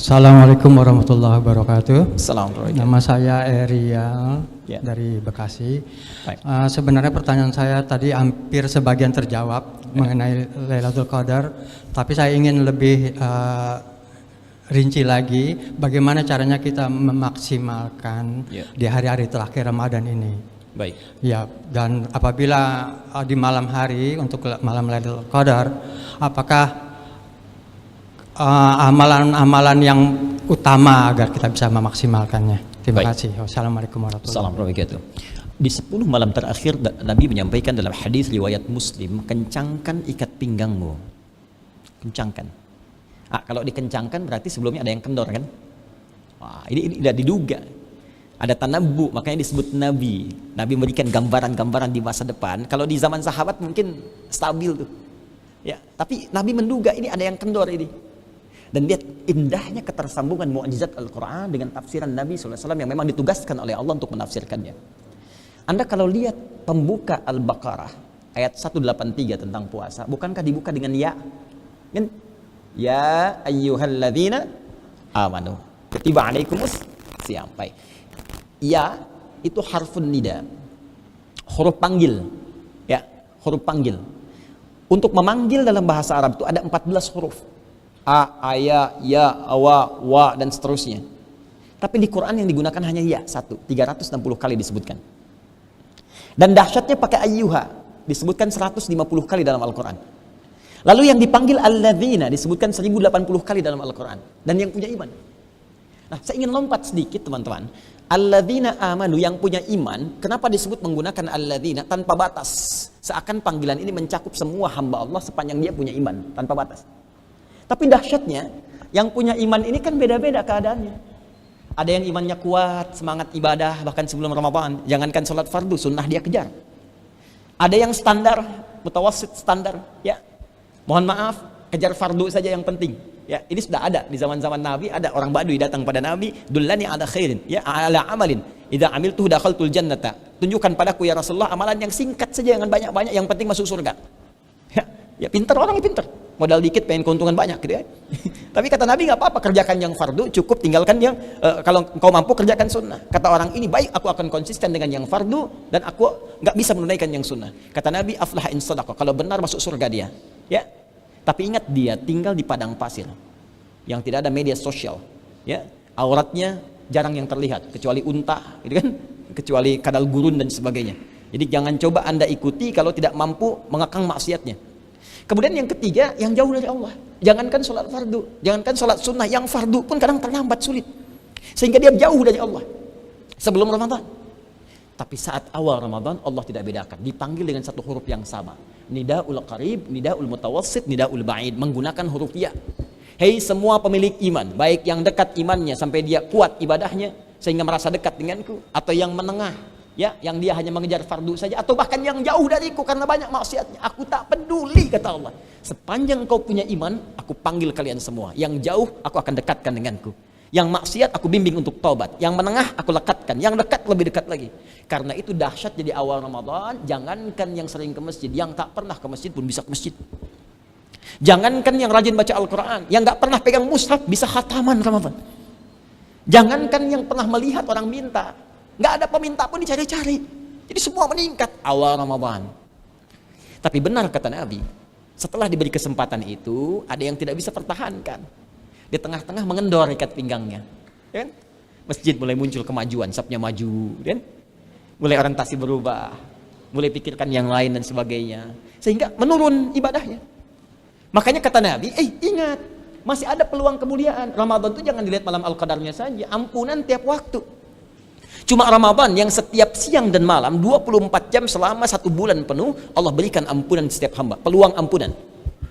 Assalamualaikum warahmatullahi wabarakatuh. Assalamualaikum. Nama saya Erial Ya. dari Bekasi. Baik. Sebenarnya pertanyaan saya tadi hampir sebagian terjawab mengenai Lailatul Qadar, tapi saya ingin lebih rinci lagi bagaimana caranya kita memaksimalkan di hari-hari terakhir Ramadan ini. Baik. Ya, dan apabila di malam hari untuk malam Lailatul Qadar, apakah amalan-amalan yang utama agar kita bisa memaksimalkannya? Terima kasih. Wassalamualaikum warahmatullahi wabarakatuh. Di 10 malam terakhir Nabi menyampaikan dalam hadis riwayat Muslim, kencangkan ikat pinggangmu. Kencangkan. Kalau dikencangkan berarti sebelumnya ada yang kendor kan? Wah, ini tidak diduga. Ada tanabbu, makanya disebut Nabi. Nabi memberikan gambaran-gambaran di masa depan. Kalau di zaman sahabat mungkin stabil tuh. Ya, tapi Nabi menduga ini ada yang kendor ini. Dan lihat indahnya ketersambungan mukjizat Al-Quran dengan tafsiran Nabi SAW yang memang ditugaskan oleh Allah untuk menafsirkannya. Anda kalau lihat pembuka Al-Baqarah ayat 183 tentang puasa, bukankah dibuka dengan ya? Kan? Ya ayyuhalladzina amanu kutiba alaikumus siyam. Ya itu harfun nida, huruf panggil. Ya, huruf panggil. Untuk memanggil dalam bahasa Arab itu ada 14 huruf. A, ya, ya, awa, wa, dan seterusnya. Tapi di Quran yang digunakan hanya ya, 360 kali disebutkan. Dan dahsyatnya pakai ayyuha, disebutkan 150 kali dalam Al-Quran. Lalu yang dipanggil alladzina disebutkan 1080 kali dalam Al-Quran. Dan yang punya iman. Nah, saya ingin lompat sedikit teman-teman. Alladzina amanu, yang punya iman, kenapa disebut menggunakan alladzina tanpa batas? Seakan panggilan ini mencakup semua hamba Allah sepanjang dia punya iman, tanpa batas. Tapi dahsyatnya, yang punya iman ini kan beda-beda keadaannya. Ada yang imannya kuat, semangat ibadah, bahkan sebelum Ramadan. Jangankan sholat fardu, sunnah dia kejar. Ada yang standar, mutawassit standar. Ya, mohon maaf, kejar fardu saja yang penting. Ya, ini sudah ada di zaman-zaman Nabi. Ada orang Badui datang pada Nabi, dullani ala khairin, ya ala amalin. Idza amiltuhu dakhaltul jannata. Tunjukkan padaku ya Rasulullah amalan yang singkat saja, jangan banyak-banyak, yang penting masuk surga. Ya pintar, orangnya pintar. Modal dikit pengen keuntungan banyak gitu ya. Tapi kata Nabi nggak apa-apa, kerjakan yang fardu, cukup tinggalkan yang kalau engkau mampu kerjakan sunnah. Kata orang ini, baik, aku akan konsisten dengan yang fardu dan aku nggak bisa menunaikan yang sunnah. Kata Nabi, aflah in sadaqah, kalau benar masuk surga dia. Ya. Tapi ingat, dia tinggal di padang pasir yang tidak ada media sosial. Ya. Auratnya jarang yang terlihat kecuali unta, gitu kan? Kecuali kadal gurun dan sebagainya. Jadi jangan coba Anda ikuti kalau tidak mampu mengekang maksiatnya. Kemudian yang ketiga, yang jauh dari Allah. Jangankan sholat fardu, jangankan sholat sunnah, yang fardu pun kadang terlambat, sulit. Sehingga dia jauh dari Allah sebelum Ramadan. Tapi saat awal Ramadan, Allah tidak bedakan. Dipanggil dengan satu huruf yang sama. Nidaul qarib, nidaul mutawassit, nidaul ba'id. Menggunakan huruf ya. Hei semua pemilik iman, baik yang dekat imannya sampai dia kuat ibadahnya, sehingga merasa dekat denganku, atau yang menengah, ya, yang dia hanya mengejar fardu saja, atau bahkan yang jauh dariku karena banyak maksiatnya, aku tak peduli, kata Allah. Sepanjang kau punya iman, aku panggil kalian semua. Yang jauh, aku akan dekatkan denganku. Yang maksiat, aku bimbing untuk taubat. Yang menengah, aku lekatkan. Yang dekat, lebih dekat lagi. Karena itu dahsyat jadi awal Ramadan. Jangankan yang sering ke masjid, yang tak pernah ke masjid pun bisa ke masjid. Jangankan yang rajin baca Al-Quran, yang gak pernah pegang mushaf bisa khataman Ramadan. Jangankan yang pernah melihat orang minta, nggak ada peminta pun dicari-cari. Jadi semua meningkat awal Ramadan. Tapi benar kata Nabi, setelah diberi kesempatan itu, ada yang tidak bisa pertahankan. Di tengah-tengah mengendor ikat pinggangnya. Kan? Masjid mulai muncul kemajuan, sapnya maju. Kan? Mulai orientasi berubah. Mulai pikirkan yang lain dan sebagainya. Sehingga menurun ibadahnya. Makanya kata Nabi, ingat, masih ada peluang kemuliaan. Ramadan itu jangan dilihat malam Al-Qadarnya saja, ampunan tiap waktu. Cuma Ramadan yang setiap siang dan malam 24 jam selama 1 bulan penuh Allah berikan ampunan setiap hamba, peluang ampunan.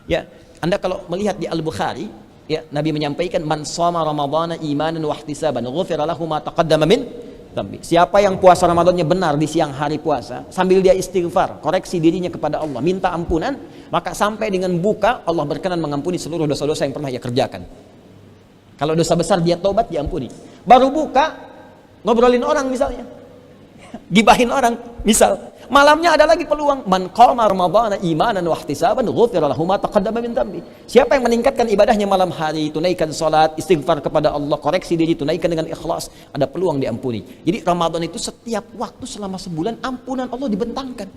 Ya, Anda kalau melihat di Al-Bukhari, ya, Nabi menyampaikan man shoma ramadhana imanan wa ihtisaban ghufira lahu ma taqaddama min dhanbi. Siapa yang puasa Ramadannya benar di siang hari puasa, sambil dia istighfar, koreksi dirinya kepada Allah, minta ampunan, maka sampai dengan buka Allah berkenan mengampuni seluruh dosa-dosa yang pernah ia kerjakan. Kalau dosa besar dia tobat, diampuni. Baru buka ngobrolin orang misalnya, gibahin orang. Misal, malamnya ada lagi peluang. Man qama ramadhana imanan wa ihtisaban ghufira lahu ma taqaddama min dhanbi. Siapa yang meningkatkan ibadahnya malam hari, tunaikan salat, istighfar kepada Allah, koreksi diri, tunaikan dengan ikhlas, ada peluang diampuni. Jadi Ramadan itu setiap waktu selama sebulan ampunan Allah dibentangkan.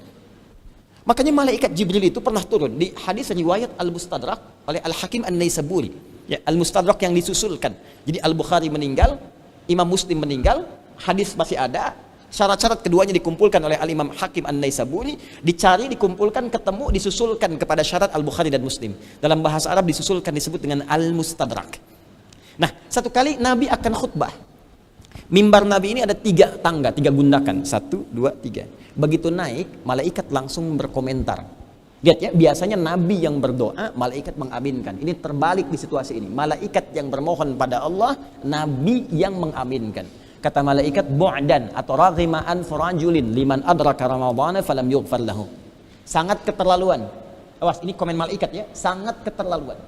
Makanya malaikat Jibril itu pernah turun di hadis riwayat Al-Mustadrak oleh Al-Hakim An-Naisaburi. Ya, Al-Mustadrak yang disusulkan. Jadi Al-Bukhari meninggal, Imam Muslim meninggal, hadis masih ada, syarat-syarat keduanya dikumpulkan oleh Al-Imam Hakim An-Naisaburi, dicari, dikumpulkan, ketemu, disusulkan kepada syarat Al-Bukhari dan Muslim. Dalam bahasa Arab disusulkan disebut dengan Al-Mustadrak. Nah, satu kali Nabi akan khutbah. Mimbar Nabi ini ada 3 tangga, 3 gundakan. 1, 2, 3. Begitu naik, malaikat langsung berkomentar. Lihat ya, biasanya Nabi yang berdoa, malaikat mengaminkan. Ini terbalik di situasi ini. Malaikat yang bermohon pada Allah, Nabi yang mengaminkan. Kata malaikat, bu'dan atau raghima'an furajulin liman adraka ramadhana falam yughfar lahu. Sangat keterlaluan. Awas, ini komen malaikat ya, sangat keterlaluan.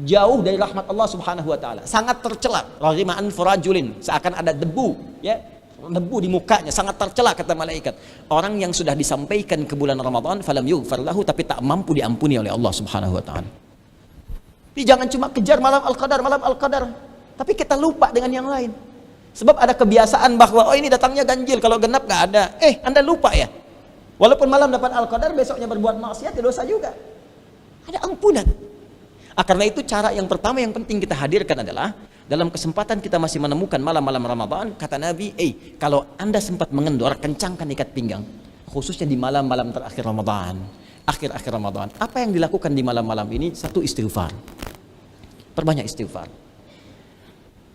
Jauh dari rahmat Allah Subhanahu wa taala. Sangat tercela. Raghima'an furajulin, seakan ada debu, ya. Debu di mukanya, sangat tercela kata malaikat. Orang yang sudah disampaikan ke bulan Ramadan falam yughfar lahu, tapi tak mampu diampuni oleh Allah Subhanahu wa taala. Jadi jangan cuma kejar malam Al-Qadar, tapi kita lupa dengan yang lain. Sebab ada kebiasaan bahwa oh ini datangnya ganjil, kalau genap nggak ada. Anda lupa ya. Walaupun malam dapat Al-Qadar, besoknya berbuat maksiat ya dosa juga. Ada ampunan. Karena itu cara yang pertama yang penting kita hadirkan adalah dalam kesempatan kita masih menemukan malam-malam Ramadan, kata Nabi, kalau Anda sempat mengendor, kencangkan ikat pinggang, khususnya di malam-malam terakhir Ramadan, akhir-akhir Ramadan. Apa yang dilakukan di malam-malam ini? 1, istighfar. Perbanyak istighfar.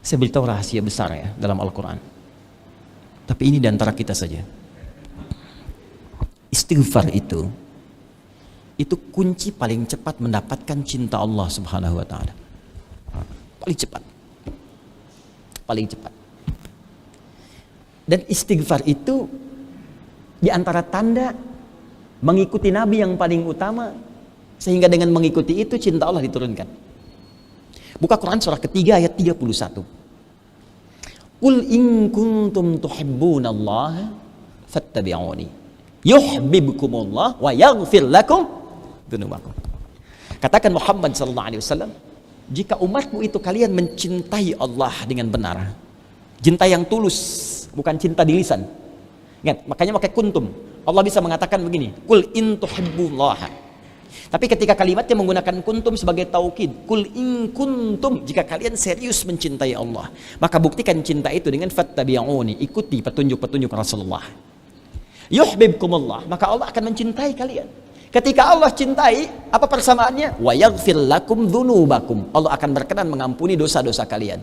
Saya beritahu rahasia besar ya dalam Al-Quran. Tapi ini di antara kita saja. Istighfar itu kunci paling cepat mendapatkan cinta Allah Subhanahu wa taala. Paling cepat. Paling cepat. Dan istighfar itu di antara tanda mengikuti Nabi yang paling utama, sehingga dengan mengikuti itu cinta Allah diturunkan. Buka Quran surah ketiga ayat 31. Qul in kuntum tuhibbunallaha fattabi'uni yuhibbukumullah wa yaghfir lakum dzunubakum. Katakan Muhammad sallallahu alaihi wasallam, jika umatku itu kalian mencintai Allah dengan benar, cinta yang tulus, bukan cinta di lisan. Ingat, makanya pakai kuntum. Allah bisa mengatakan begini, qul in tuhibbullaha. Tapi ketika kalimatnya menggunakan kuntum sebagai taukid, qul in kuntum, jika kalian serius mencintai Allah, maka buktikan cinta itu dengan fattabi'uni, ikuti petunjuk-petunjuk Rasulullah. Yuhibbukumullah, maka Allah akan mencintai kalian. Ketika Allah cintai, apa persamaannya? Wa yaghfir lakum dzunubakum. Allah akan berkenan mengampuni dosa-dosa kalian.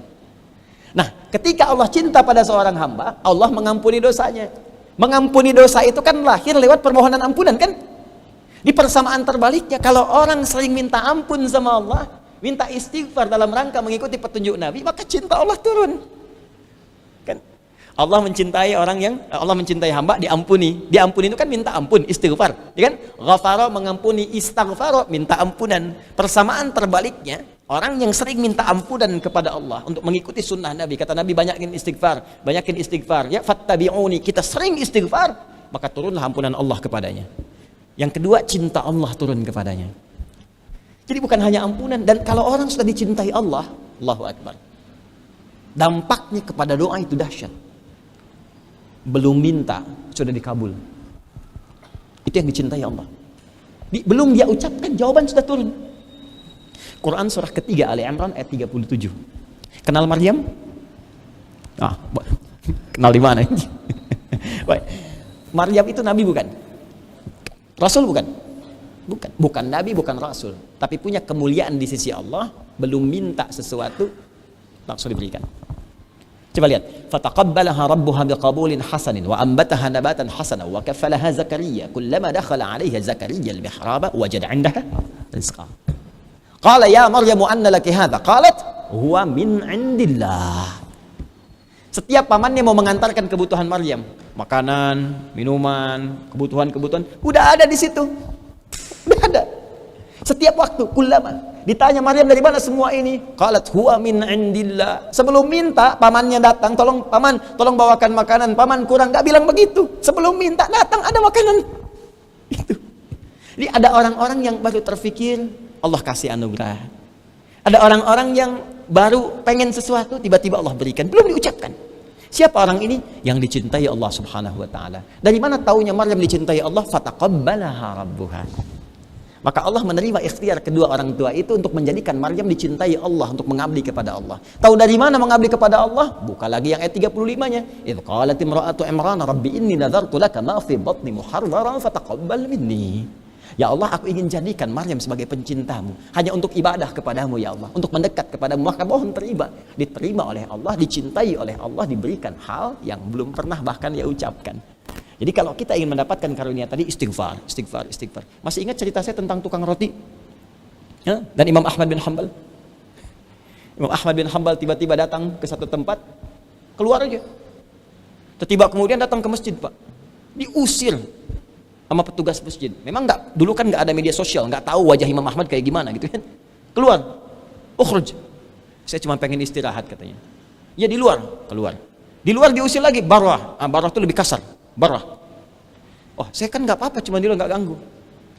Nah, ketika Allah cinta pada seorang hamba, Allah mengampuni dosanya. Mengampuni dosa itu kan lahir lewat permohonan ampunan kan? Di persamaan terbaliknya, kalau orang sering minta ampun sama Allah, minta istighfar dalam rangka mengikuti petunjuk Nabi, maka cinta Allah turun. Kan? Allah mencintai Allah mencintai hamba, diampuni. Diampuni itu kan minta ampun, istighfar, ya kan? Ghafara mengampuni, istighfar minta ampunan. Persamaan terbaliknya, orang yang sering minta ampunan kepada Allah untuk mengikuti sunnah Nabi, kata Nabi banyakin istighfar, ya fattabi'uni, kita sering istighfar, maka turunlah ampunan Allah kepadanya. Yang kedua, cinta Allah turun kepadanya. Jadi bukan hanya ampunan, dan kalau orang sudah dicintai Allah, Allahu Akbar, dampaknya kepada doa itu dahsyat. Belum minta sudah dikabul. Itu yang dicintai Allah. Belum dia ucapkan, jawaban sudah turun. Quran surah ketiga Ali Imran ayat 37. Kenal Maryam? Kenal di mana? Maryam itu nabi bukan? Rasul bukan? Bukan nabi, bukan rasul, tapi punya kemuliaan di sisi Allah. Belum minta sesuatu langsung diberikan. Coba lihat, fataqabbalaha rabbuha biqabulin hasanin wa ambataha nabatan hasana wa kaffalaha Zakaria kullama dakhala 'alayha Zakaria al-mihraba wajada 'indaha rizqa. Qala ya Maryam anna laki hadha? Qalat huwa min 'indillah. Setiap pamannya mau mengantarkan kebutuhan Maryam, makanan, minuman, kebutuhan, udah ada di situ. Udah ada. Setiap waktu, kullama ditanya Maryam dari mana semua ini? Qalat huwa min indillah. Sebelum minta, pamannya datang, tolong paman, tolong bawakan makanan. Paman kurang, nggak bilang begitu. Sebelum minta datang ada makanan. Itu. Jadi ada orang-orang yang baru terfikir Allah kasih anugerah. Ada orang-orang yang baru pengen sesuatu, tiba-tiba Allah berikan, belum diucapkan. Siapa orang ini? Yang dicintai Allah Subhanahu wa taala. Dari mana taunya Maryam dicintai Allah? Fataqabbalaha rabbuha. Maka Allah menerima ikhtiar kedua orang tua itu untuk menjadikan Maryam dicintai Allah, untuk mengabdi kepada Allah. Tahu dari mana mengabdi kepada Allah? Buka lagi yang ayat 35-nya. Idz qalat imra'atu Imran rabbi inni nadzartu laka ma fi batni muharraran fataqabbal minni. Ya Allah, aku ingin jadikan Maryam sebagai pencintamu, hanya untuk ibadah kepadamu ya Allah, untuk mendekat kepadamu. Maka mohon diterima oleh Allah, dicintai oleh Allah, diberikan hal yang belum pernah bahkan ia ucapkan. Jadi kalau kita ingin mendapatkan karunia tadi, istighfar. Masih ingat cerita saya tentang tukang roti? Ya? Dan Imam Ahmad bin Hanbal. Imam Ahmad bin Hanbal tiba-tiba datang ke satu tempat, keluar aja. Tiba-tiba kemudian datang ke masjid, Pak. Diusir sama petugas masjid. Memang dulu kan nggak ada media sosial, nggak tahu wajah Imam Ahmad kayak gimana gitu kan. Keluar. Ukhruj. Saya cuma pengen istirahat katanya. Ya di luar, keluar. Di luar diusir lagi, barah. Barah itu lebih kasar. Barah. Oh, saya kan nggak apa-apa, cuma dia nggak ganggu.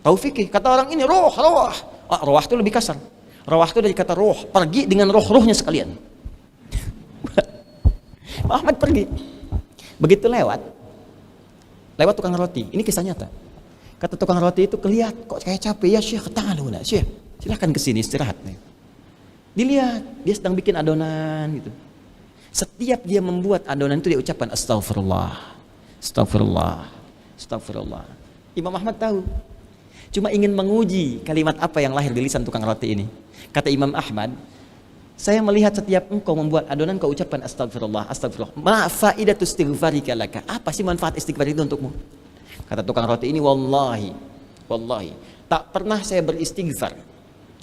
Tahu fikih, kata orang ini roh. Roh itu lebih kasar. Roh itu dari kata roh, pergi dengan roh-rohnya sekalian. Ahmad pergi. Begitu lewat tukang roti. Ini kisah nyata. Kata tukang roti itu, kelihat kok kayak capek ya Syekh, ta'aluna Syekh, silakan kesini istirahat nih. Dilihat dia sedang bikin adonan gitu. Setiap dia membuat adonan itu dia ucapkan astagfirullah. Imam Ahmad tahu, cuma ingin menguji kalimat apa yang lahir di lisan tukang roti ini. Kata Imam Ahmad, saya melihat setiap engkau membuat adonan kau ucapkan astagfirullah. Ma faidatu istighfarika laka? Apa sih manfaat istighfar itu untukmu? Kata tukang roti ini, wallahi tak pernah saya beristighfar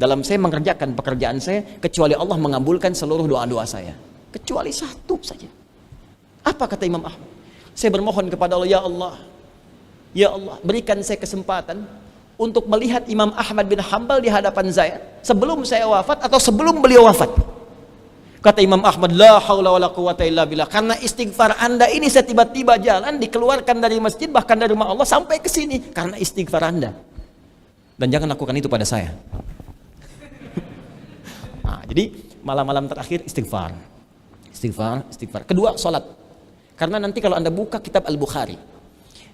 dalam saya mengerjakan pekerjaan saya kecuali Allah mengabulkan seluruh doa-doa saya, kecuali satu saja. Apa kata Imam Ahmad? Saya bermohon kepada Allah, ya Allah, berikan saya kesempatan untuk melihat Imam Ahmad bin Hanbal di hadapan saya sebelum saya wafat atau sebelum beliau wafat. Kata Imam Ahmad, la haula wala quwata illa billah. Karena istighfar Anda ini, saya tiba-tiba jalan, dikeluarkan dari masjid, bahkan dari rumah Allah sampai ke sini karena istighfar Anda. Dan jangan lakukan itu pada saya. Nah, jadi malam-malam terakhir istighfar. Kedua, salat. Karena nanti kalau Anda buka kitab Al-Bukhari,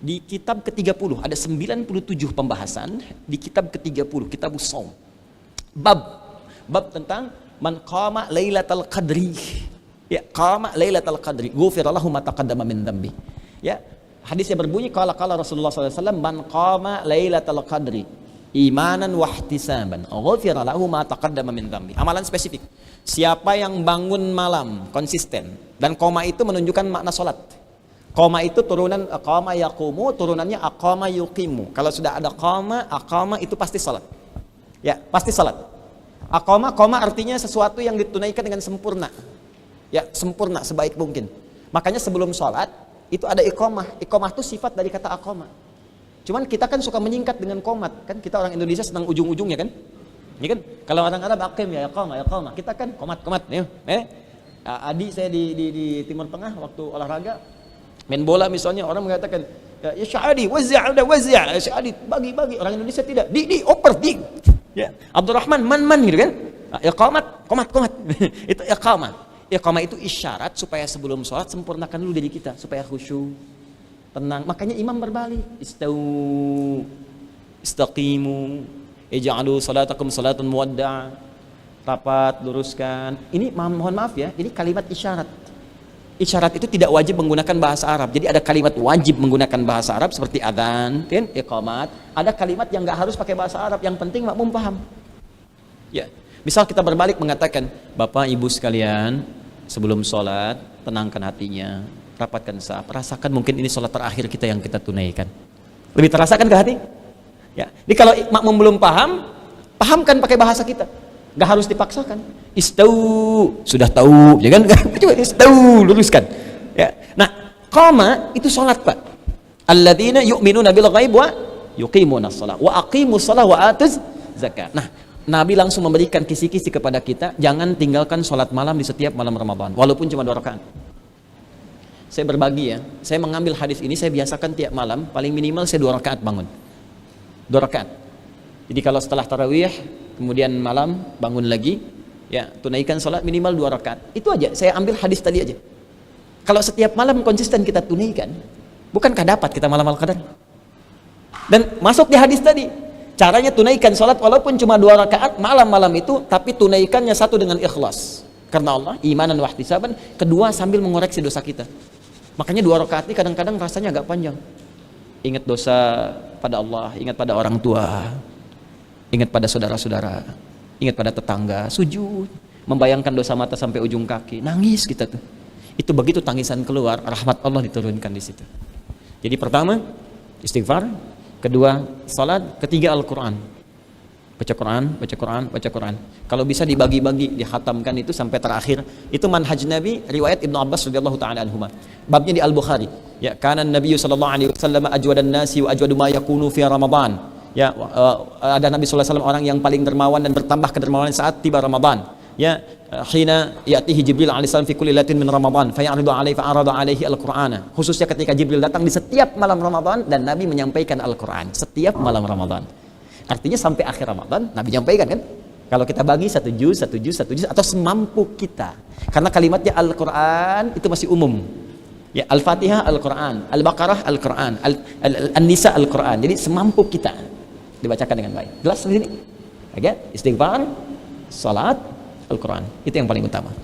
di kitab ke-30 ada 97 pembahasan. Di kitab ke-30, kitabus shaum, bab tentang man qama lailatal qadri. Ya, qama lailatal qadri, ghufira lahu ma taqaddama min dhanbi. Ya, hadisnya berbunyi qala Rasulullah SAW, man qama lailatal qadri imanan wa ihtisaban ghufira lahu ma taqaddama min dhanbi. Amalan spesifik. Siapa yang bangun malam konsisten, dan koma itu menunjukkan makna salat. Koma itu turunan aqama yaqumu, turunannya aqama yuqimu. Kalau sudah ada aqama itu pasti salat. Ya, pasti salat. Koma artinya sesuatu yang ditunaikan dengan sempurna. Ya, sempurna sebaik mungkin. Makanya sebelum salat itu ada iqamah. Iqamah itu sifat dari kata aqama. Cuman kita kan suka menyingkat dengan komat, kan kita orang Indonesia senang ujung-ujungnya kan? Ini kan kalau orang Arab aqim ya iqamah. Kita kan komat. Adik saya di Timur Tengah waktu olahraga main bola misalnya, orang mengatakan ya Syahadi wazzi' Syahadi bagi. Orang Indonesia tidak. Di oper di. Ya, Abdurrahman man gitu kan? Komat. Itu iqamah. Iqamah itu isyarat supaya sebelum sholat sempurnakan dulu diri kita supaya khusyuk, tenang. Makanya imam berbalik, istaqimu, ij'alu salatakum salatan muwadda', rapat, luruskan. Ini mohon maaf ya, ini kalimat isyarat. Isyarat itu tidak wajib menggunakan bahasa Arab. Jadi ada kalimat wajib menggunakan bahasa Arab seperti adzan, kan, iqamat. Ada kalimat yang nggak harus pakai bahasa Arab, yang penting makmum paham. Ya, misal kita berbalik mengatakan, Bapak Ibu sekalian, sebelum sholat tenangkan hatinya, rapatkan saf, rasakan mungkin ini sholat terakhir kita yang kita tunaikan. Lebih terasakan ke hati? Ya. Jadi kalau makmum belum paham, pahamkan pakai bahasa kita. Gak harus dipaksakan. Istau, sudah tahu, ya kan? Istau, luruskan. Ya. Nah, qama itu salat, Pak. Alladzina yu'minuna bil ghaib wa yuqimuna shalah wa aqimus shalah wa atuz zakat. Nah, Nabi langsung memberikan kisi-kisi kepada kita, jangan tinggalkan sholat malam di setiap malam Ramadan, walaupun cuma 2 rakaat. Saya berbagi ya, saya mengambil hadis ini, saya biasakan tiap malam, paling minimal saya 2 rakaat bangun. 2 rakaat. Jadi kalau setelah tarawih, kemudian malam bangun lagi, ya tunaikan sholat minimal 2 rakaat. Itu aja, saya ambil hadis tadi aja. Kalau setiap malam konsisten kita tunaikan, bukankah dapat kita malam Al-Qadar? Dan masuk di hadis tadi, caranya tunaikan sholat walaupun cuma 2 rakaat malam-malam itu, tapi tunaikannya satu dengan ikhlas karena Allah, imanan wa ihtisaban, kedua sambil mengoreksi dosa kita. Makanya 2 rakaat ini kadang-kadang rasanya agak panjang. Ingat dosa pada Allah, ingat pada orang tua, ingat pada saudara-saudara, ingat pada tetangga, sujud, membayangkan dosa mata sampai ujung kaki, nangis kita tuh. Itu begitu tangisan keluar, rahmat Allah diturunkan di situ. Jadi pertama istighfar, kedua salat, ketiga Al-Quran. Baca Quran, baca Quran, baca Quran. Kalau bisa dibagi-bagi, dihatamkan itu sampai terakhir. Itu manhaj Nabi, riwayat Ibnu Abbas radhiyallahu taala anhuma. Babnya di Al-Bukhari. Ya, kana Nabi sallallahu alaihi wasallam ajwadan nasi wa ajwadu ma yakunu fi Ramadan. Ya, ada Nabi sallallahu alaihi wasallam orang yang paling dermawan dan bertambah kedermawanan saat tiba Ramadan. Ya, hina ya'tihi Jibril alaihissalam fi kulli lailatin min Ramadan fa ya'ridu alaihi fa arada alaihi al-Qur'ana. Khususnya ketika Jibril datang di setiap malam Ramadan dan Nabi menyampaikan Al-Qur'an setiap malam Ramadan. Artinya sampai akhir Ramadan Nabi menyampaikan kan? Kalau kita bagi 1 juz atau semampu kita. Karena kalimatnya Al-Qur'an itu masih umum. Ya, Al-Fatihah Al-Qur'an, Al-Baqarah Al-Qur'an, An-Nisa Al-Qur'an. Jadi semampu kita dibacakan dengan baik. Jelas di sini? Oke, istighfar, salat, Al-Quran, itu yang paling utama.